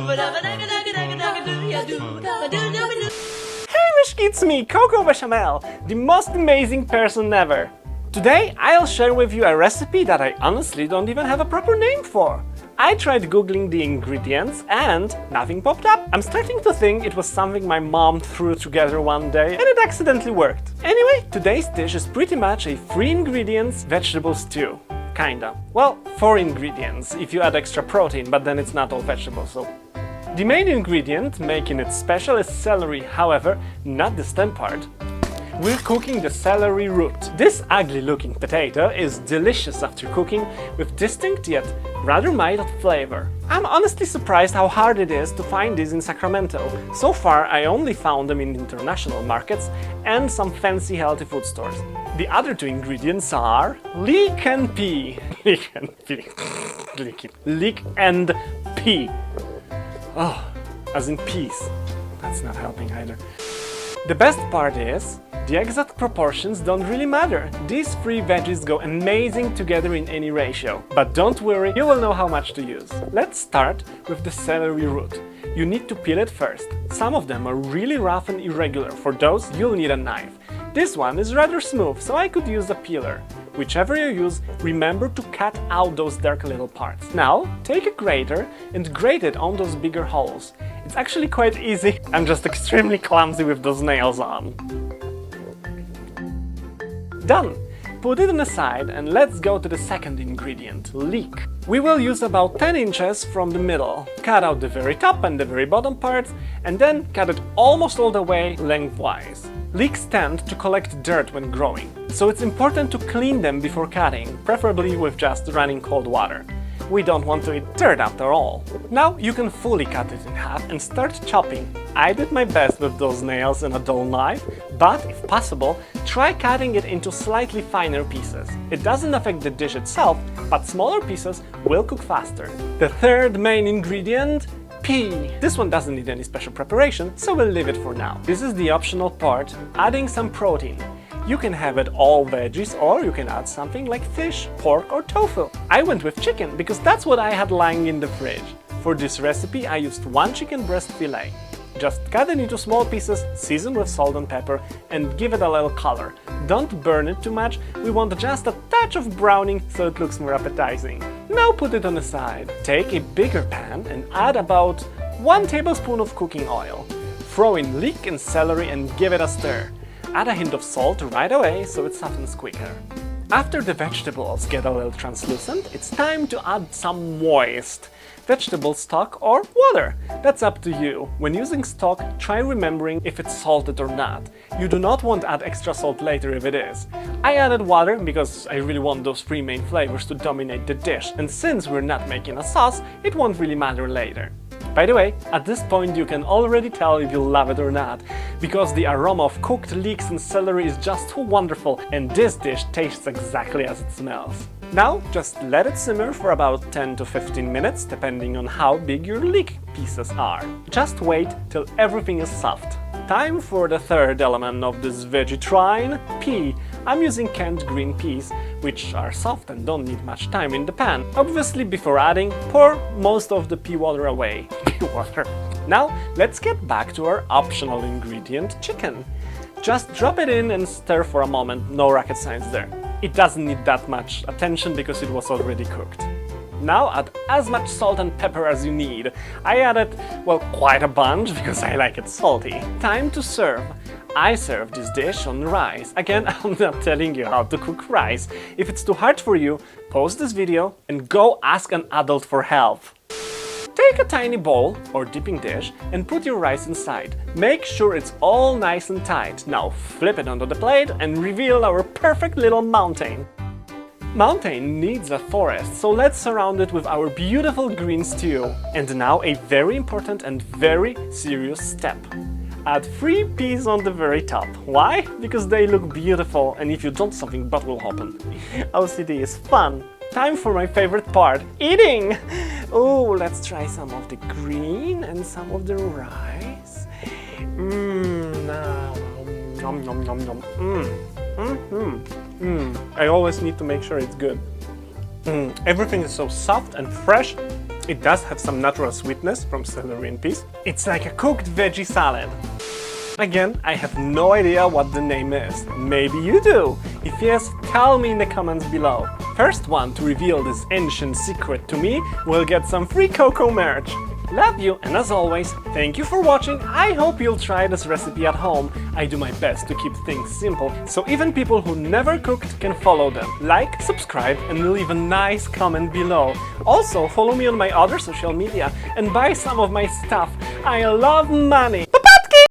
Hey myszki, it's me, Coco BeChamel, the most amazing person ever. Today I'll share with you a recipe that I honestly don't even have a proper name for. I tried googling the ingredients and nothing popped up. I'm starting to think it was something my mom threw together one day and it accidentally worked. Anyway, today's dish is pretty much a 3 ingredients vegetable stew. Kinda. Well, 4 ingredients if you add extra protein, but then it's not all vegetables, so... The main ingredient making it special is celery, however, not the stem part. We're cooking the celery root. This ugly looking potato is delicious after cooking with distinct yet rather mild flavor. I'm honestly surprised how hard it is to find these in Sacramento. So far I only found them in international markets and some fancy healthy food stores. The other 2 ingredients are leek and pea. Leek and pea. Leek and pea. Oh, as in peas. That's not helping either. The best part is, the exact proportions don't really matter. These 3 veggies go amazing together in any ratio. But don't worry, you will know how much to use. Let's start with the celery root. You need to peel it first. Some of them are really rough and irregular. For those, you'll need a knife. This one is rather smooth, so I could use a peeler. Whichever you use, remember to cut out those dark little parts. Now, take a grater and grate it on those bigger holes. It's actually quite easy. I'm just extremely clumsy with those nails on. Done! Put it on the side and let's go to the second ingredient, leek. We will use about 10 inches from the middle. Cut out the very top and the very bottom parts and then cut it almost all the way lengthwise. Leeks tend to collect dirt when growing, so it's important to clean them before cutting, preferably with just running cold water. We don't want to eat dirt after all. Now you can fully cut it in half and start chopping. I did my best with those nails and a dull knife, but if possible, try cutting it into slightly finer pieces. It doesn't affect the dish itself, but smaller pieces will cook faster. The third main ingredient, pea. This one doesn't need any special preparation, so we'll leave it for now. This is the optional part, adding some protein. You can have it all veggies or you can add something like fish, pork or tofu. I went with chicken because that's what I had lying in the fridge. For this recipe I used 1 chicken breast filet. Just cut it into small pieces, season with salt and pepper and give it a little color. Don't burn it too much, we want just a touch of browning so it looks more appetizing. Now put it on the side. Take a bigger pan and add about 1 tablespoon of cooking oil. Throw in leek and celery and give it a stir. Add a hint of salt right away so it softens quicker. After the vegetables get a little translucent, it's time to add some moist vegetable stock or water. That's up to you. When using stock, try remembering if it's salted or not. You do not want to add extra salt later if it is. I added water because I really want those 3 main flavors to dominate the dish, and since we're not making a sauce, it won't really matter later. By the way, at this point you can already tell if you love it or not, because the aroma of cooked leeks and celery is just too wonderful and this dish tastes exactly as it smells. Now just let it simmer for about 10 to 15 minutes, depending on how big your leek pieces are. Just wait till everything is soft. Time for the third element of this veggie trine, pea. I'm using canned green peas, which are soft and don't need much time in the pan. Obviously, before adding, pour most of the pea water away. Pea water. Now, let's get back to our optional ingredient, chicken. Just drop it in and stir for a moment, no rocket science there. It doesn't need that much attention because it was already cooked. Now add as much salt and pepper as you need. I added, well, quite a bunch because I like it salty. Time to serve. I serve this dish on rice. Again, I'm not telling you how to cook rice. If it's too hard for you, pause this video and go ask an adult for help. Take a tiny bowl or dipping dish and put your rice inside. Make sure it's all nice and tight. Now flip it onto the plate and reveal our perfect little mountain. Mountain needs a forest, so let's surround it with our beautiful green stew. And now a very important and very serious step. Add 3 peas on the very top. Why? Because they look beautiful and if you don't, something bad will happen. OCD is fun. Time for my favorite part, eating! Oh, let's try some of the green and some of the rice. Nom nom nom nom. I always need to make sure it's good. Everything is so soft and fresh It does have some natural sweetness from celery and peas. It's like a cooked veggie salad. Again, I have no idea what the name is. Maybe you do? If yes, tell me in the comments below. First one to reveal this ancient secret to me will get some free Coco merch. Love you, and as always, thank you for watching. I hope you'll try this recipe at home. I do my best to keep things simple, so even people who never cooked can follow them. Like, subscribe, and leave a nice comment below. Also, follow me on my other social media and buy some of my stuff. I love money!